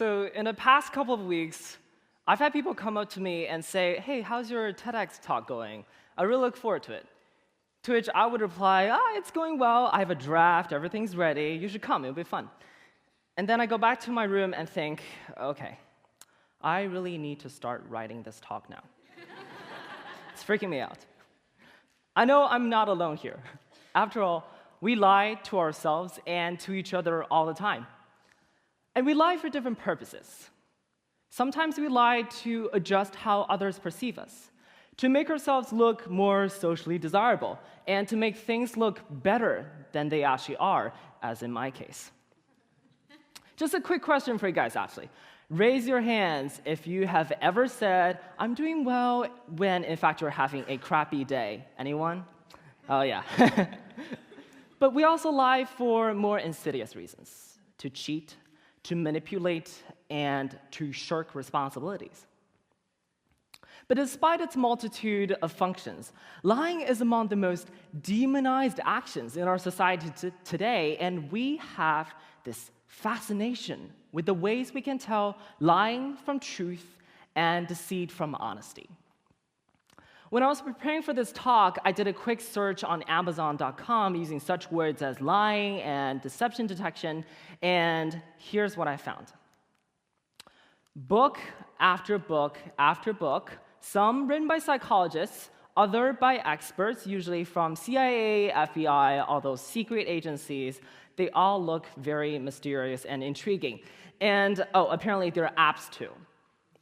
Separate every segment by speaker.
Speaker 1: So in the past couple of weeks, I've had people come up to me and say, hey, how's your TEDx talk going? I really look forward to it. To which I would reply, it's going well. I have a draft. Everything's ready. You should come. It'll be fun. And then I go back to my room and think, OK, I really need to start writing this talk now. It's freaking me out. I know I'm not alone here. After all, we lie to ourselves and to each other all the time. And we lie for different purposes. Sometimes we lie to adjust how others perceive us, to make ourselves look more socially desirable, and to make things look better than they actually are, as in my case. Just a quick question for you guys, actually. Raise your hands if you have ever said, I'm doing well, when in fact you're having a crappy day. Anyone? Oh, yeah. But we also lie for more insidious reasons, to cheat, to manipulate, and to shirk responsibilities. But despite its multitude of functions, lying is among the most demonized actions in our society today, and we have this fascination with the ways we can tell lying from truth and deceit from honesty. When I was preparing for this talk, I did a quick search on Amazon.com using such words as lying and deception detection, and here's what I found. Book after book after book, some written by psychologists, other by experts, usually from CIA, FBI, all those secret agencies. They all look very mysterious and intriguing. And, apparently there are apps too.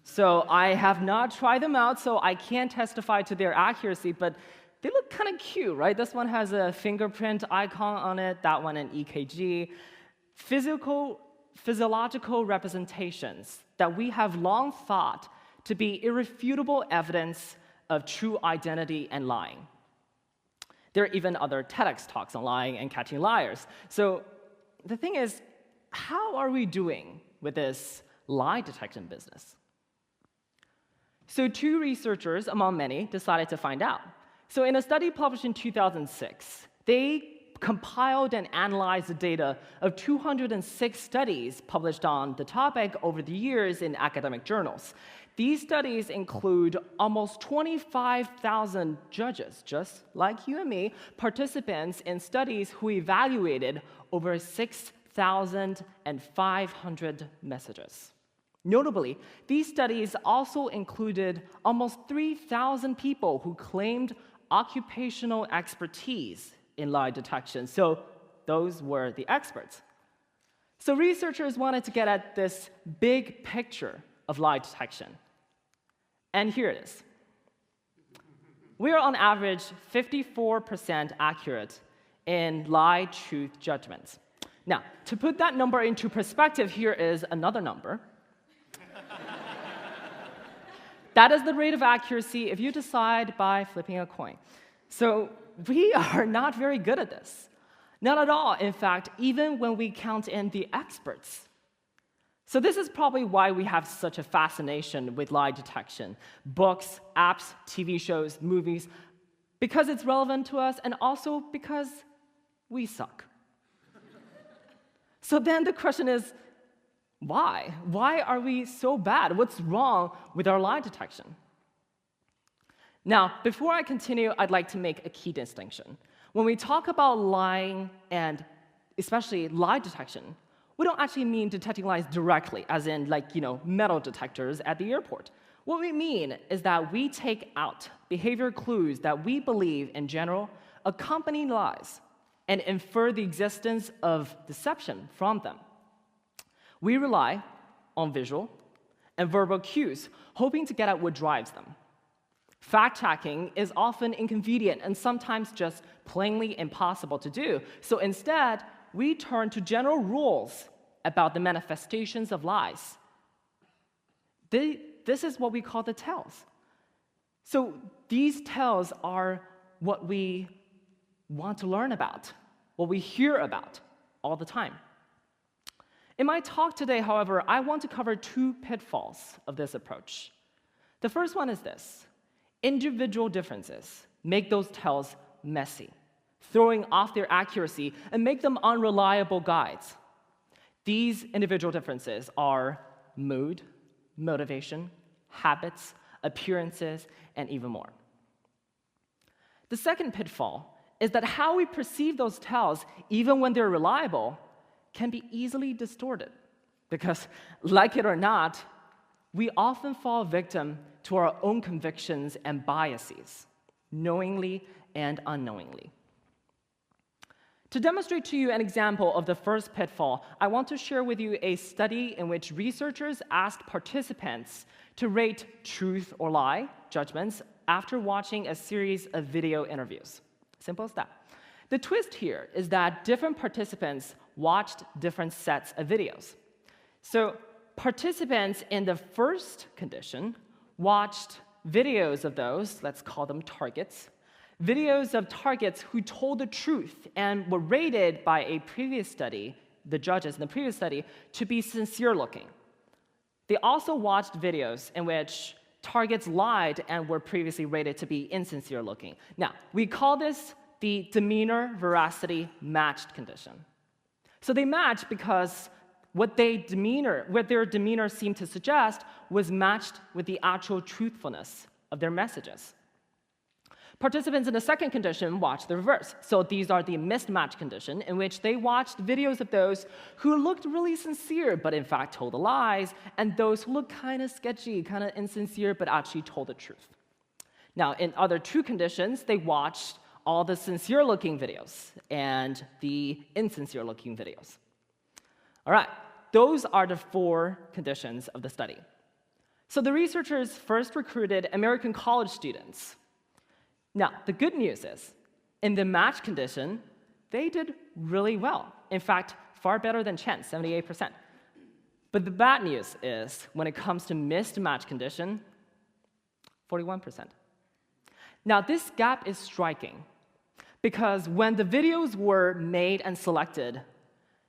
Speaker 1: So I have not tried them out, so I can't testify to their accuracy, but they look kind of cute, right? This one has a fingerprint icon on it, that one an EKG. Physiological representations that we have long thought to be irrefutable evidence of true identity and lying. There are even other TEDx talks on lying and catching liars. So the thing is, how are we doing with this lie detection business? So two researchers, among many, decided to find out. So in a study published in 2006, they compiled and analyzed the data of 206 studies published on the topic over the years in academic journals. These studies include almost 25,000 judges, just like you and me, participants in studies who evaluated over 6,500 messages. Notably, these studies also included almost 3,000 people who claimed occupational expertise in lie detection. So those were the experts. So researchers wanted to get at this big picture of lie detection. And here it is. We are on average 54% accurate in lie-truth judgments. Now, to put that number into perspective, here is another number. That is the rate of accuracy if you decide by flipping a coin. So we are not very good at this. Not at all, in fact, even when we count in the experts. So this is probably why we have such a fascination with lie detection. Books, apps, TV shows, movies, because it's relevant to us and also because we suck. So then the question is, why? Why are we so bad? What's wrong with our lie detection? Now, before I continue, I'd like to make a key distinction. When we talk about lying and especially lie detection, we don't actually mean detecting lies directly, as in metal detectors at the airport. What we mean is that we take out behavior clues that we believe in general accompany lies and infer the existence of deception from them. We rely on visual and verbal cues, hoping to get at what drives them. Fact-checking is often inconvenient and sometimes just plainly impossible to do. So instead, we turn to general rules about the manifestations of lies. This is what we call the tells. So these tells are what we want to learn about, what we hear about all the time. In my talk today, however, I want to cover two pitfalls of this approach. The first one is this. Individual differences make those tells messy, throwing off their accuracy and make them unreliable guides. These individual differences are mood, motivation, habits, appearances, and even more. The second pitfall is that how we perceive those tells, even when they're reliable, can be easily distorted. Because, like it or not, we often fall victim to our own convictions and biases, knowingly and unknowingly. To demonstrate to you an example of the first pitfall, I want to share with you a study in which researchers asked participants to rate truth or lie judgments after watching a series of video interviews. Simple as that. The twist here is that different participants watched different sets of videos. So participants in the first condition watched videos of those, let's call them targets, videos of targets who told the truth and were rated by a previous study, the judges in the previous study, to be sincere-looking. They also watched videos in which targets lied and were previously rated to be insincere-looking. Now, we call this the demeanor veracity matched condition. So they match because what their demeanor seemed to suggest was matched with the actual truthfulness of their messages. Participants in the second condition watched the reverse. So these are the mismatch condition, in which they watched videos of those who looked really sincere, but in fact told the lies, and those who looked kind of sketchy, kind of insincere, but actually told the truth. Now, in other two conditions, they watched all the sincere-looking videos and the insincere-looking videos. All right, those are the four conditions of the study. So the researchers first recruited American college students. Now, the good news is, in the match condition, they did really well. In fact, far better than Chen, 78%. But the bad news is, when it comes to missed match condition, 41%. Now, this gap is striking, because when the videos were made and selected,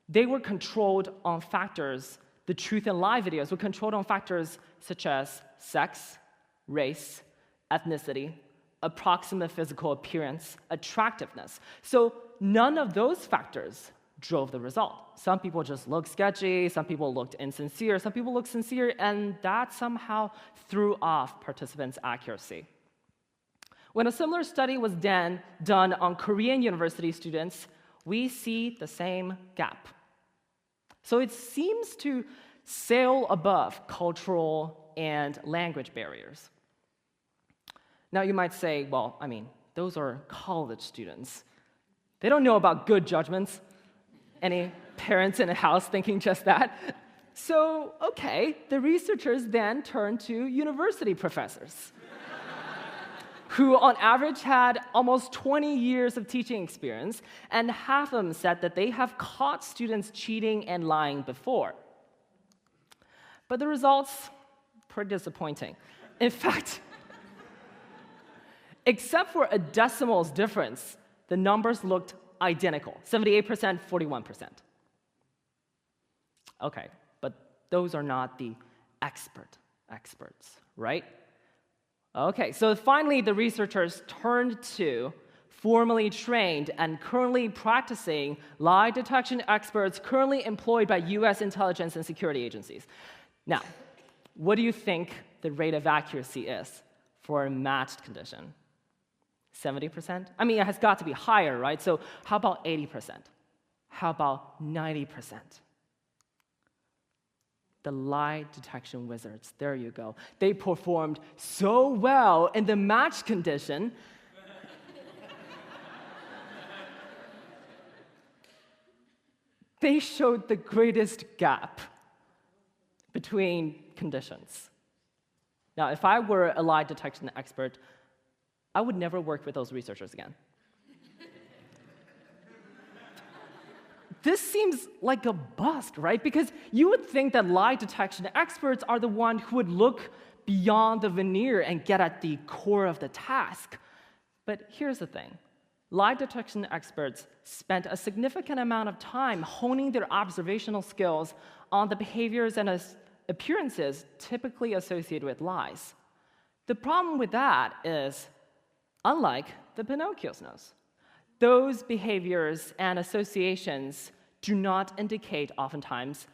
Speaker 1: they were controlled on factors, the truth and lie videos were controlled on factors such as sex, race, ethnicity, approximate physical appearance, attractiveness. So none of those factors drove the result. Some people just looked sketchy, some people looked insincere, some people looked sincere, and that somehow threw off participants' accuracy. When a similar study was done on Korean university students, we see the same gap. So it seems to sail above cultural and language barriers. Now, you might say, well, I mean, those are college students. They don't know about good judgments. Any parents in the house thinking just that? So, okay, the researchers then turned to university professors, who on average had almost 20 years of teaching experience, and half of them said that they have caught students cheating and lying before. But the results, pretty disappointing. In fact, except for a decimal's difference, the numbers looked identical, 78%, 41%. Okay, but those are not the experts, right? Okay, so finally the researchers turned to formally trained and currently practicing lie detection experts currently employed by US intelligence and security agencies. Now, what do you think the rate of accuracy is for a matched condition? 70%? I mean, it has got to be higher, right? So how about 80%? How about 90%? The lie detection wizards, there you go. They performed so well in the match condition they showed the greatest gap between conditions. Now, if I were a lie detection expert, I would never work with those researchers again. This seems like a bust, right? Because you would think that lie detection experts are the ones who would look beyond the veneer and get at the core of the task. But here's the thing. Lie detection experts spent a significant amount of time honing their observational skills on the behaviors and appearances typically associated with lies. The problem with that is, unlike the Pinocchio's nose, those behaviors and associations do not indicate, oftentimes,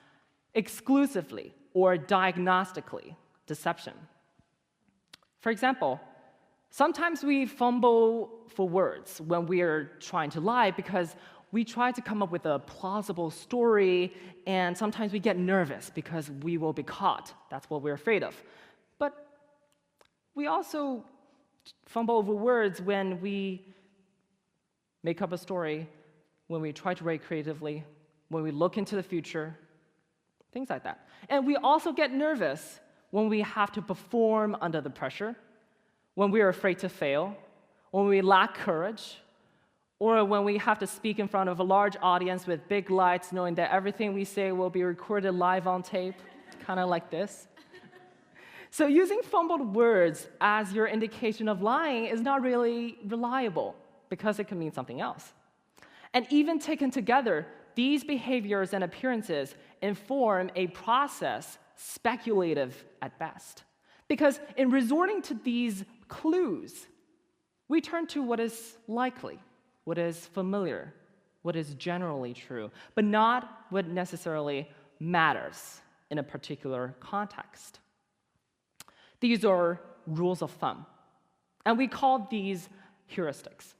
Speaker 1: exclusively or diagnostically deception. For example, sometimes we fumble for words when we are trying to lie because we try to come up with a plausible story, and sometimes we get nervous because we will be caught. That's what we're afraid of. But we also fumble over words when we make up a story, when we try to write creatively, when we look into the future, things like that. And we also get nervous when we have to perform under the pressure, when we are afraid to fail, when we lack courage, or when we have to speak in front of a large audience with big lights, knowing that everything we say will be recorded live on tape, kind of like this. So using fumbled words as your indication of lying is not really reliable because it can mean something else. And even taken together, these behaviors and appearances inform a process speculative at best. Because in resorting to these clues, we turn to what is likely, what is familiar, what is generally true, but not what necessarily matters in a particular context. These are rules of thumb, and we call these heuristics.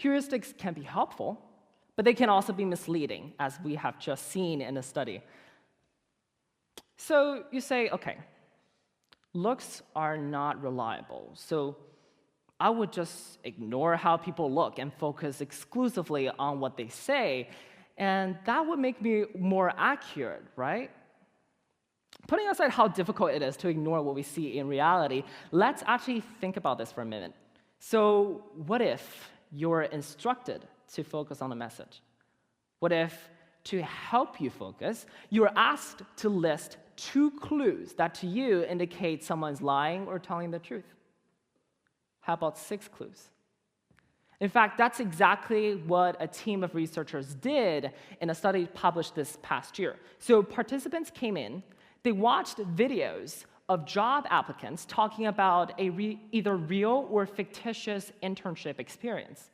Speaker 1: Heuristics can be helpful, but they can also be misleading, as we have just seen in a study. So you say, okay, looks are not reliable, so I would just ignore how people look and focus exclusively on what they say, and that would make me more accurate, right? Putting aside how difficult it is to ignore what we see in reality, let's actually think about this for a minute. So what if you're instructed to focus on a message? What if, to help you focus, you're asked to list 2 clues that to you indicate someone's lying or telling the truth? How about 6 clues? In fact, that's exactly what a team of researchers did in a study published this past year. So participants came in, they watched videos of job applicants talking about either real or fictitious internship experience.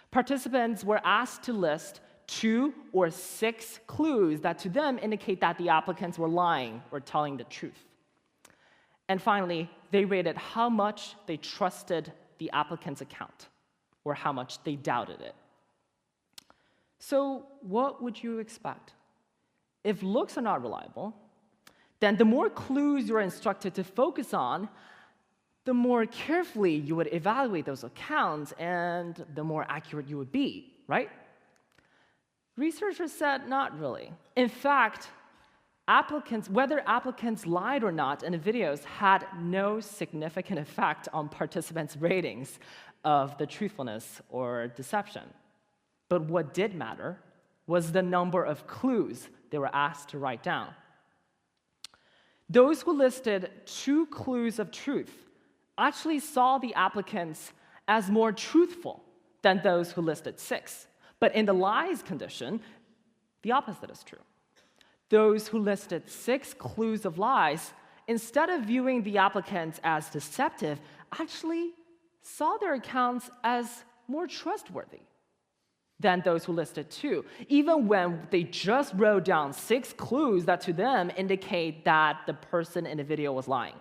Speaker 1: Participants were asked to list 2 or 6 clues that to them indicate that the applicants were lying or telling the truth. And finally, they rated how much they trusted the applicant's account or how much they doubted it. So what would you expect? If looks are not reliable, then the more clues you're instructed to focus on, the more carefully you would evaluate those accounts and the more accurate you would be, right? Researchers said not really. In fact, whether applicants lied or not in the videos had no significant effect on participants' ratings of the truthfulness or deception. But what did matter was the number of clues they were asked to write down. Those who listed 2 clues of truth actually saw the applicants as more truthful than those who listed 6. But in the lies condition, the opposite is true. Those who listed 6 clues of lies, instead of viewing the applicants as deceptive, actually saw their accounts as more trustworthy than those who listed 2, even when they just wrote down 6 clues that to them indicate that the person in the video was lying.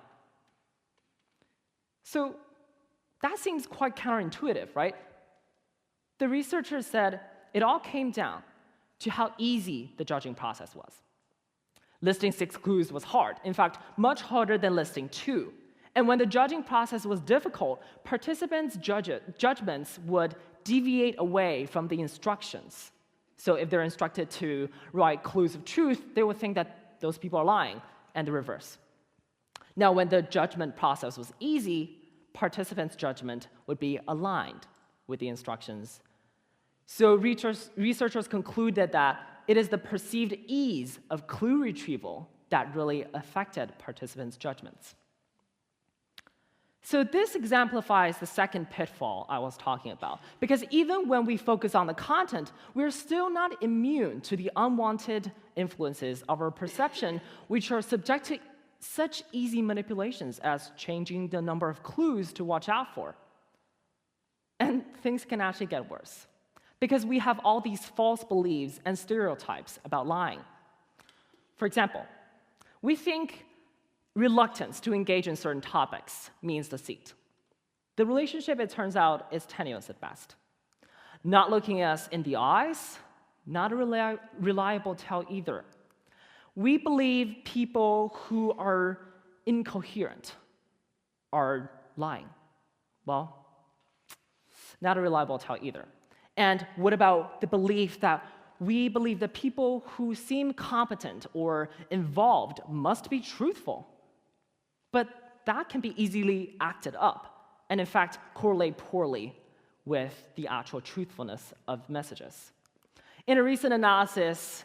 Speaker 1: So that seems quite counterintuitive, right? The researchers said it all came down to how easy the judging process was. Listing 6 clues was hard, in fact, much harder than listing 2. And when the judging process was difficult, participants' judgments would deviate away from the instructions. So if they're instructed to write clues of truth, they would think that those people are lying, and the reverse. Now, when the judgment process was easy, participants' judgment would be aligned with the instructions. So researchers concluded that it is the perceived ease of clue retrieval that really affected participants' judgments. So this exemplifies the second pitfall I was talking about, because even when we focus on the content, we're still not immune to the unwanted influences of our perception, which are subject to such easy manipulations as changing the number of clues to watch out for. And things can actually get worse, because we have all these false beliefs and stereotypes about lying. For example, We think reluctance to engage in certain topics means deceit. The relationship, it turns out, is tenuous at best. Not looking us in the eyes, not a reliable tell either. We believe people who are incoherent are lying. Well, not a reliable tell either. And what about the belief that we believe that people who seem competent or involved must be truthful? But that can be easily acted up, and in fact, correlate poorly with the actual truthfulness of messages. In a recent analysis,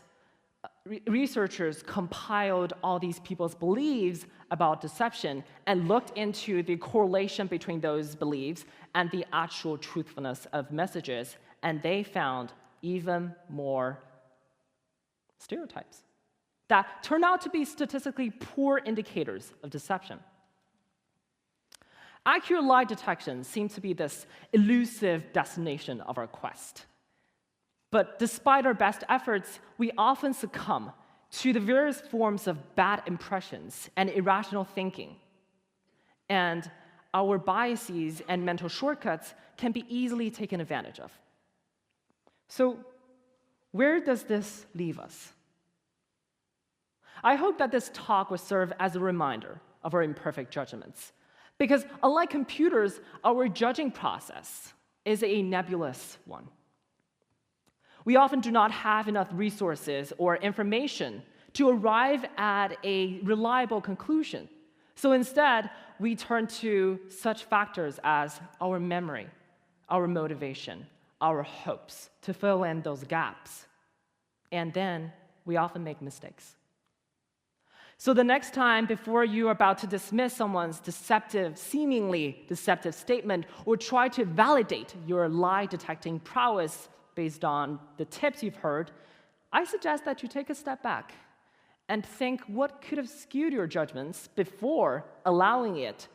Speaker 1: researchers compiled all these people's beliefs about deception and looked into the correlation between those beliefs and the actual truthfulness of messages, and they found even more stereotypes that turn out to be statistically poor indicators of deception. Accurate lie detection seems to be this elusive destination of our quest. But despite our best efforts, we often succumb to the various forms of bad impressions and irrational thinking. And our biases and mental shortcuts can be easily taken advantage of. So, where does this leave us? I hope that this talk will serve as a reminder of our imperfect judgments. Because unlike computers, our judging process is a nebulous one. We often do not have enough resources or information to arrive at a reliable conclusion. So instead, we turn to such factors as our memory, our motivation, our hopes to fill in those gaps. And then we often make mistakes. So the next time, before you are about to dismiss someone's seemingly deceptive statement, or try to validate your lie-detecting prowess based on the tips you've heard, I suggest that you take a step back and think what could have skewed your judgments before allowing it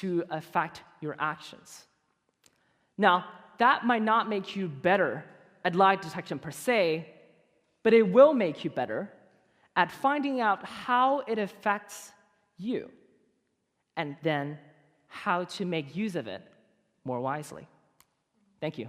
Speaker 1: to affect your actions. Now, that might not make you better at lie detection per se, but it will make you better at finding out how it affects you, and then how to make use of it more wisely. Thank you.